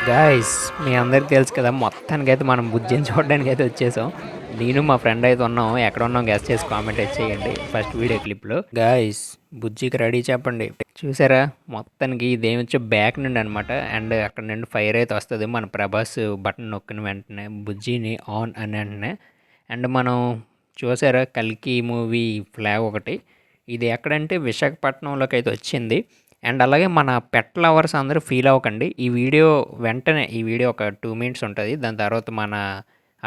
Guys మీ అందరికి తెలుసు కదా మొత్తానికైతే మనం బుజ్జిని చూడడానికి అయితే వచ్చేసాం. నేను మా ఫ్రెండ్ అయితే ఉన్నాం. ఎక్కడ ఉన్నాం గెస్ట్ చేసి కామెంట్ అయితే చేయండి ఫస్ట్ వీడియో క్లిప్లో. గాయ్స్ బుజ్జికి రెడీ చెప్పండి. చూసారా మొత్తానికి ఇదేమి వచ్చి బ్యాక్ నుండి అనమాట. అండ్ అక్కడ నుండి ఫైర్ అయితే వస్తుంది. మన ప్రభాస్ బటన్ నొక్కిన వెంటనే బుజ్జిని ఆన్ అని వెంటనే. అండ్ మనం చూసారా కల్కి మూవీ ఫ్లాగ్ ఒకటి. ఇది ఎక్కడంటే విశాఖపట్నంలోకి అయితే వచ్చింది. అండ్ అలాగే మన పెట్ లవర్స్ అందరూ ఫీల్ అవ్వకండి. ఈ వీడియో వెంటనే ఈ వీడియో ఒక 2 మినిట్స్ ఉంటుంది. దాని తర్వాత మన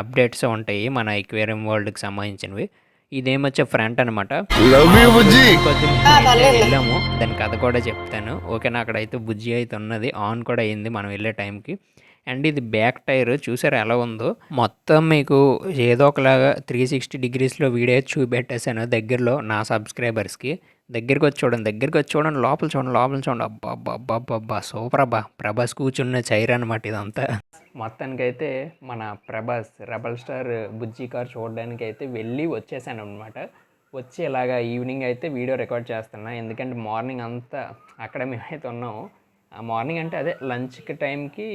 అప్డేట్స్ ఉంటాయి మన ఎక్వేరియం వరల్డ్కి సంబంధించినవి. ఇదేమొచ్చే ఫ్రంట్ అనమాట. కొద్ది వెళ్ళాము. దాని కథ కూడా చెప్తాను ఓకేనా. అక్కడైతే బుజ్జి అయితే ఉన్నది, ఆన్ కూడా అయింది మనం వెళ్ళే టైంకి. అండ్ ఇది బ్యాక్ టైర్ చూసారా ఎలా ఉందో. మొత్తం మీకు ఏదో ఒకలాగా 360 డిగ్రీస్లో వీడియో చూపెట్టేశాను దగ్గరలో నా సబ్స్క్రైబర్స్కి. దగ్గరికి వచ్చి చూడండి, లోపల చూడండి, లోపల చూడండి. అబ్బా అబ్బా అబ్బా అబ్బా అబ్బా సూపర్ అబ్బా. ప్రభాస్ కూర్చున్న చైర్ అనమాట ఇదంతా. మొత్తానికైతే మన ప్రభాస్ రెబల్ స్టార్ బుజ్జి కార్ చూడడానికి అయితే వెళ్ళి వచ్చేసాను అనమాట. వచ్చి ఇలాగా ఈవినింగ్ అయితే వీడియో రికార్డ్ చేస్తున్నా. ఎందుకంటే మార్నింగ్ అంతా అక్కడ మేమైతే ఉన్నాము. ఆ మార్నింగ్ అంటే అదే లంచ్కి టైంకి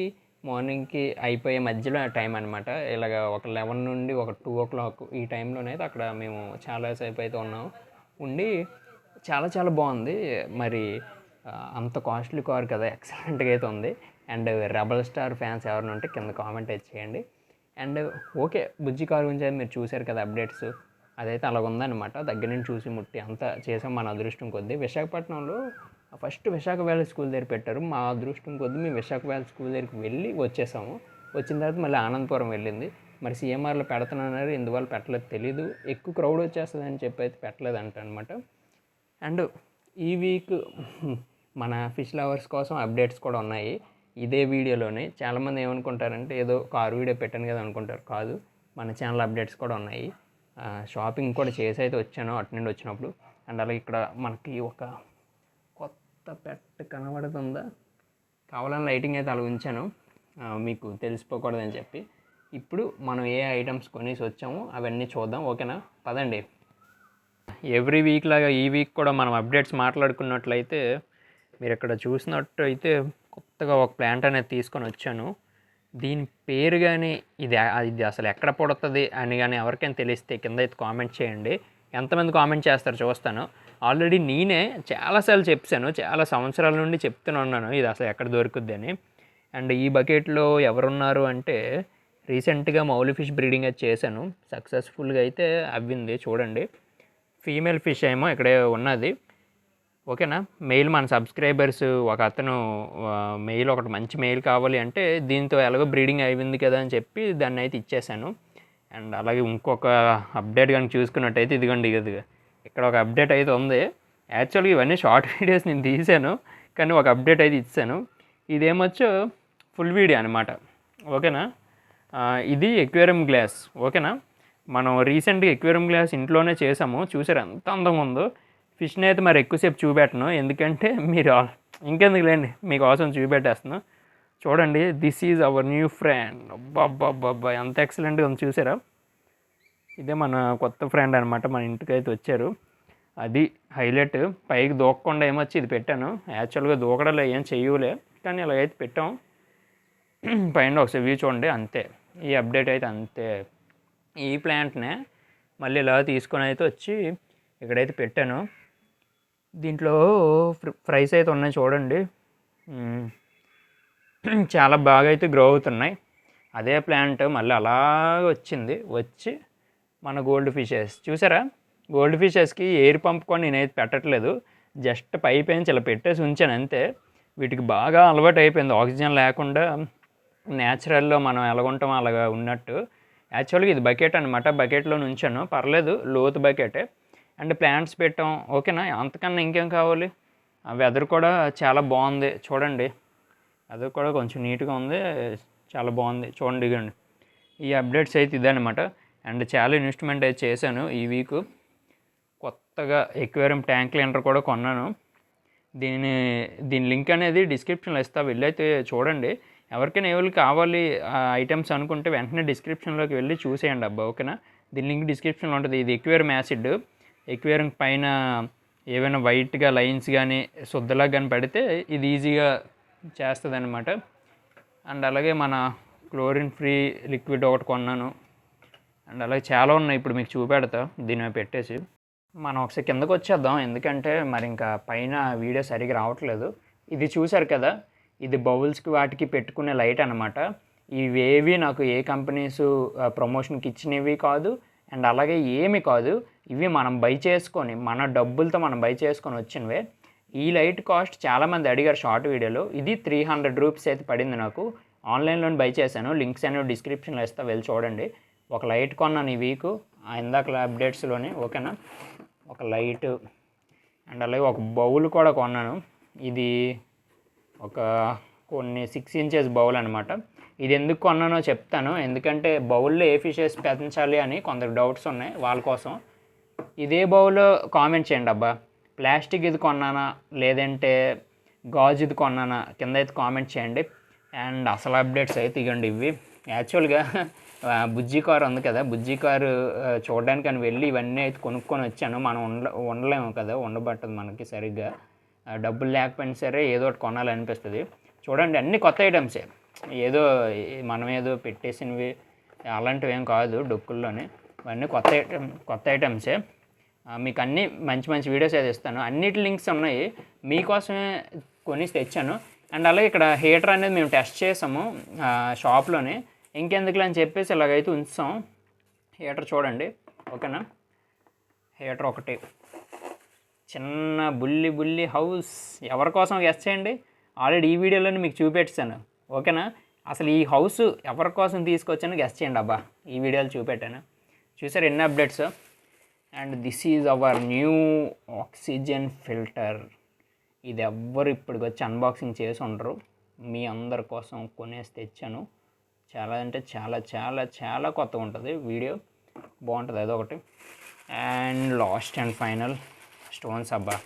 మార్నింగ్కి అయిపోయే మధ్యలో టైం అనమాట. ఇలాగ ఒక 11 నుండి ఒక 2 o'clock ఈ టైంలోనైతే అక్కడ మేము చాలాసేపు అయితే ఉన్నాము. ఉండి చాలా చాలా బాగుంది. మరి అంత కాస్ట్లీ కార్ కదా, ఎక్సలెంట్గా అయితే ఉంది. అండ్ రెబల్ స్టార్ ఫ్యాన్స్ ఎవరైనా ఉంటే కింద కామెంట్ అయితే చేయండి. అండ్ ఓకే బుజ్జి కార్ గురించి అయితే మీరు చూశారు కదా అప్డేట్స్. అదైతే అలాగ ఉందన్నమాట. దగ్గర నుంచి చూసి ముట్టి అంతా చేసాం మన అదృష్టం కొద్దీ. విశాఖపట్నంలో ఫస్ట్ విశాఖ వ్యాలీ స్కూల్ దగ్గర పెట్టారు. మా అదృష్టం కొద్దీ మేము విశాఖ వ్యాలీ స్కూల్ దగ్గరికి వెళ్ళి వచ్చేసాము. వచ్చిన తర్వాత మళ్ళీ ఆనందపురం వెళ్ళింది. మరి సిఎంఆర్లో పెడుతున్నారు, ఎందువల్ల పెట్టలేదు తెలీదు. ఎక్కువ క్రౌడ్ వచ్చేస్తుందని చెప్పి అయితే పెట్టలేదు అంట అనమాట. అండ్ ఈ వీక్ మన ఫిష్ లవర్స్ కోసం అప్డేట్స్ కూడా ఉన్నాయి ఇదే వీడియోలోనే. చాలామంది ఏమనుకుంటారంటే ఏదో కారు వీడియో పెట్టాను కదా అనుకుంటారు. కాదు, మన ఛానల్ అప్డేట్స్ కూడా ఉన్నాయి. షాపింగ్ కూడా చేసి అయితే వచ్చాను అటు నుండి వచ్చినప్పుడు. అండ్ అలాగే ఇక్కడ మనకి ఒక కొత్త పెట్ కనబడుతుందా, కావాలని లైటింగ్ అయితే అలా ఉంచాను మీకు తెలిసిపోకూడదని చెప్పి. ఇప్పుడు మనం ఏ ఐటమ్స్ కొనేసి వచ్చామో అవన్నీ చూద్దాం ఓకేనా. పదండి. ఎవ్రీ వీక్ లాగా ఈ వీక్ కూడా మనం అప్డేట్స్ మాట్లాడుకున్నట్లయితే మీరు ఇక్కడ చూసినట్టు అయితే కొత్తగా ఒక ప్లాంట్ అనేది తీసుకొని వచ్చాను. దీని పేరు కానీ ఇది అసలు ఎక్కడ పుడుతుంది అని కానీ ఎవరికైనా తెలిస్తే కింద అయితే కామెంట్ చేయండి. ఎంతమంది కామెంట్ చేస్తారు చూస్తాను. ఆల్రెడీ నేనే చాలాసార్లు చెప్పాను, చాలా సంవత్సరాల నుండి చెప్తూనే ఉన్నాను ఇది అసలు ఎక్కడ దొరుకుద్ది అని. అండ్ ఈ బకెట్లో ఎవరున్నారు అంటే రీసెంట్గా మౌలి ఫిష్ బ్రీడింగ్ అయితే చేశాను, సక్సెస్ఫుల్గా అయితే అవ్వింది. చూడండి ఫీమేల్ ఫిష్ ఏమో ఇక్కడే ఉన్నది ఓకేనా. మెయిల్ మన సబ్స్క్రైబర్స్ ఒక అతను మెయిల్ ఒకటి మంచి మెయిల్ కావాలి అంటే దీంతో ఎలాగో బ్రీడింగ్ అయింది కదా అని చెప్పి దాన్ని అయితే ఇచ్చేసాను. అండ్ అలాగే ఇంకొక అప్డేట్ కానీ చూసుకున్నట్టయితే ఇదిగోండి ఇక్కడ ఒక అప్డేట్ అయితే ఉంది. యాక్చువల్గా ఇవన్నీ షార్ట్ వీడియోస్ నేను తీసాను, కానీ ఒక అప్డేట్ అయితే ఇచ్చాను. ఇదేమొచ్చో ఫుల్ వీడియో అనమాట ఓకేనా. ఇది ఎక్వేరియం గ్లాస్ ఓకేనా. మనం రీసెంట్గా ఎక్వేరియం గ్లాస్ ఇంట్లోనే చేసాము. చూసారు ఎంత అందంగా ఉందో. ఫిష్ని అయితే మరి ఎక్కువసేపు చూపెట్టను, ఎందుకంటే మీరు ఇంకెందుకు లేండి మీకోసం చూపెట్టేస్తున్నాను. చూడండి, this is our new friend. అబ్బా ఎంత ఎక్సలెంట్గా ఉంది చూసారా. ఇదే మన కొత్త ఫ్రెండ్ అనమాట, మన ఇంటికి అయితే వచ్చారు. అది హైలైట్. పైకి దూకకుండా ఏమొచ్చి ఇది పెట్టాను. యాక్చువల్గా దూకడలే ఏం చెయ్యలే, కానీ అలాగైతే పెట్టాం. పైన ఒకసారి వ్యూ చూడండి అంతే. ఈ అప్డేట్ అయితే అంతే. ఈ ప్లాంట్నే మళ్ళీ ఇలా తీసుకొని అయితే వచ్చి ఇక్కడైతే పెట్టాను. దీంట్లో ఫ్రైస్ అయితే ఉన్నాయి చూడండి, చాలా బాగా అయితే గ్రో అవుతున్నాయి. అదే ప్లాంట్ మళ్ళీ అలాగ వచ్చి మన గోల్డ్ ఫిషెస్ చూసారా. గోల్డ్ ఫిషెస్కి ఎయిర్ పంపుకొని నేనైతే పెట్టట్లేదు, జస్ట్ పైపేంచి ఇలా పెట్టేసి ఉంచాను అంతే. వీటికి బాగా అలవాటు అయిపోయింది ఆక్సిజన్ లేకుండా న్యాచురల్లో మనం ఎలాగుంటామో అలాగా ఉన్నట్టు. యాక్చువల్గా ఇది బకెట్ అనమాట, బకెట్లో ఉంచాను, పర్లేదు లోతు బకెటే. అండ్ ప్లాంట్స్ పెట్టాం ఓకేనా. అంతకన్నా ఇంకేం కావాలి. వెదర్ కూడా చాలా బాగుంది చూడండి, వెదర్ కూడా కొంచెం నీట్గా ఉంది, చాలా బాగుంది చూడండి. ఇగండి ఈ అప్డేట్స్ అయితే ఇదనమాట. అండ్ చాలా ఇన్వెస్ట్మెంట్ అయితే చేశాను ఈ వీక్. కొత్తగా ఎక్వేరియం ట్యాంక్ క్లీనర్ కూడా కొన్నాను. దీని లింక్ అనేది డిస్క్రిప్షన్లో ఇస్తా, వెళ్ళైతే చూడండి. ఎవరికైనా ఎవరికి కావాలి ఐటమ్స్ అనుకుంటే వెంటనే డిస్క్రిప్షన్లోకి వెళ్ళి చూసేయండి అబ్బా ఓకేనా. దీని లింక్ డిస్క్రిప్షన్లో ఉంటుంది. ఇది ఎక్వేరియం యాసిడ్. ఎక్వేరియం పైన ఏవైనా వైట్గా లైన్స్ కానీ శుద్ధలా కానీ పడితే ఇది ఈజీగా చేస్తుంది అనమాట. అండ్ అలాగే మన క్లోరిన్ ఫ్రీ లిక్విడ్ ఒకటి కొన్నాను. అండ్ అలాగే చాలా ఉన్నాయి, ఇప్పుడు మీకు చూపెడతా దీని మీద పెట్టేసి. మనం ఒకసారి కిందకు వచ్చేద్దాం, ఎందుకంటే మరి ఇంకా పైన వీడియో సరిగ్గా రావట్లేదు. ఇది చూసారు కదా, ఇది బౌల్స్కి వాటికి పెట్టుకునే లైట్ అనమాట. ఇవేవి నాకు ఏ కంపెనీస్ ప్రమోషన్కి ఇచ్చినవి కాదు, అండ్ అలాగే ఏమి కాదు. ఇవి మనం బై చేసుకొని మన డబ్బులతో మనం బై చేసుకొని వచ్చినవే. ఈ లైట్ కాస్ట్ చాలామంది అడిగారు షార్ట్ వీడియోలో. ఇది 300 రూపీస్ అయితే పడింది నాకు. ఆన్లైన్లో బై చేశాను, లింక్స్ అనేవి డిస్క్రిప్షన్లో ఇస్తా, వెళ్ళి చూడండి. ఒక లైట్ కొన్నాను ఈ వీకు, ఇందాక అప్డేట్స్లోనే. ఓకేనా, ఒక లైటు అండ్ అలాగే ఒక బౌల్ కూడా కొన్నాను. ఇది ఒక కొన్ని 6 ఇంచెస్ బౌల్ అనమాట. ఇది ఎందుకు కొన్నానో చెప్తాను, ఎందుకంటే బౌల్లో ఏ ఫిషెస్ పెంచాలి అని కొందరు డౌట్స్ ఉన్నాయి, వాళ్ళ కోసం. ఇదే బౌల్ కామెంట్ చేయండి అబ్బా, ప్లాస్టిక్ ఇది కొన్నానా లేదంటే గాజుది కొన్నానా కింద అయితే కామెంట్ చేయండి. అండ్ అసలు అప్డేట్స్ అయితే ఇవ్వండి ఇవి. యాక్చువల్గా బుజ్జి కారు ఉంది కదా, బుజ్జి కారు చూడడానికి అని వెళ్ళి ఇవన్నీ అయితే కొనుక్కొని వచ్చాను. మనం ఉండలేము కదా, ఉండబట్టదు మనకి సరిగ్గా. డబ్బులు లేకపోయినా సరే ఏదో ఒకటి కొనాలనిపిస్తుంది. చూడండి, అన్నీ కొత్త ఐటమ్సే, ఏదో మనం ఏదో పెట్టేసినవి అలాంటివి ఏం కాదు డొక్కుల్లోనే. ఇవన్నీ కొత్త ఐటమ్సే. మీకు అన్నీ మంచి మంచి వీడియోస్ అయితే ఇస్తాను. అన్నిటి లింక్స్ ఉన్నాయి, మీకోసమే కొనేసి తెచ్చాను. అండ్ అలాగే ఇక్కడ హీటర్ అనేది మేము టెస్ట్ చేసాము షాప్లోనే. ఇంకెందుకులే అని చెప్పేసి ఇలాగైతే ఉంచాం. హీటర్ చూడండి, ఓకేనా. హీటర్ ఒకటి, చిన్న బుల్లి హౌస్ ఎవరి కోసం గెస్ చేయండి. ఆల్రెడీ ఈ వీడియోలోనే మీకు చూపెట్టాను, ఓకేనా. అసలు ఈ హౌస్ ఎవరి కోసం తీసుకొచ్చానో గెస్ చేయండి అబ్బా, ఈ వీడియోలో చూపెట్టాను. చూసారు ఎన్ని updates. And this is our new oxygen filter. ఇది ఎవ్వరు ఇప్పటికి వచ్చి అన్బాక్సింగ్ చేసి ఉండరు, మీ అందరి కోసం కొనేసి తెచ్చాను. చాలా అంటే చాలా చాలా చాలా కొత్తగా ఉంటుంది, వీడియో బాగుంటుంది అదొకటి. And last and final stones అబ్బా,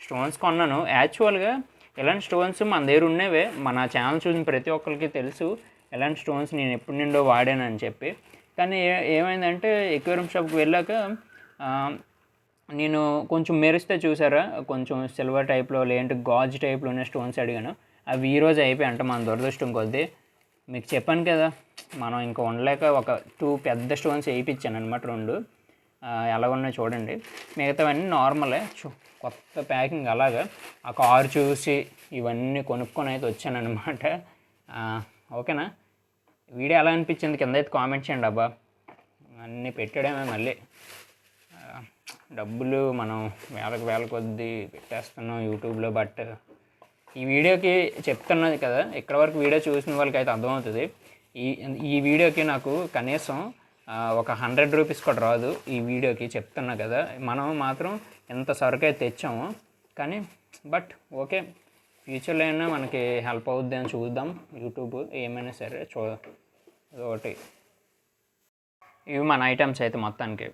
స్టోన్స్ కొన్నాను. యాక్చువల్గా ఇలాంటి స్టోన్స్ మన దగ్గర ఉన్నవే, మన ఛానల్ చూసిన ప్రతి ఒక్కరికి తెలుసు ఇలాంటి స్టోన్స్ నేను ఎప్పటి నుండో వాడానని చెప్పి. కానీ ఏమైందంటే ఎక్వేరియం షాప్కి వెళ్ళాక నేను కొంచెం మెరిస్తే చూసారా, కొంచెం సిల్వర్ టైప్లో లేదంటే గాజ్ టైప్లో ఉన్న స్టోన్స్ అడిగాను. అవి ఈరోజు అయిపోయి అంటే మన దురదృష్టం కొద్దీ. మీకు చెప్పాను కదా, మనం ఇంకా ఉండలేక ఒక 2 పెద్ద స్టోన్స్ వేయించాను అనమాట, 2 ఎలా ఉన్నాయో చూడండి. మిగతావన్నీ నార్మలే, కొత్త ప్యాకింగ్. అలాగా ఆ కారు చూసి ఇవన్నీ కొనుక్కొని అయితే వచ్చానమాట. ఓకేనా, వీడియో ఎలా అనిపించింది కింద అయితే కామెంట్ చేయండి అబ్బా. అన్నీ పెట్టడమే, మళ్ళీ డబ్బులు మనం వేల కొద్దీ పెట్టేస్తున్నాం యూట్యూబ్లో. బట్ ఈ వీడియోకి చెప్తున్నది కదా, ఇక్కడ వరకు వీడియో చూసిన వాళ్ళకి అయితే అర్థమవుతుంది. ఈ వీడియోకి నాకు కనీసం ఒక 100 రూపీస్ కూడా రాదు. ఈ వీడియోకి చెప్తున్నా కదా, మనం మాత్రం ఎంత సరుకు అయితే తెచ్చాము. కానీ బట్ ఓకే, ఫ్యూచర్లో అయినా మనకి హెల్ప్ అవుద్ది అని చూద్దాం. యూట్యూబ్ ఏమైనా సరే ఒకటి. ఇవి మన ఐటమ్స్ అయితే మొత్తానికి.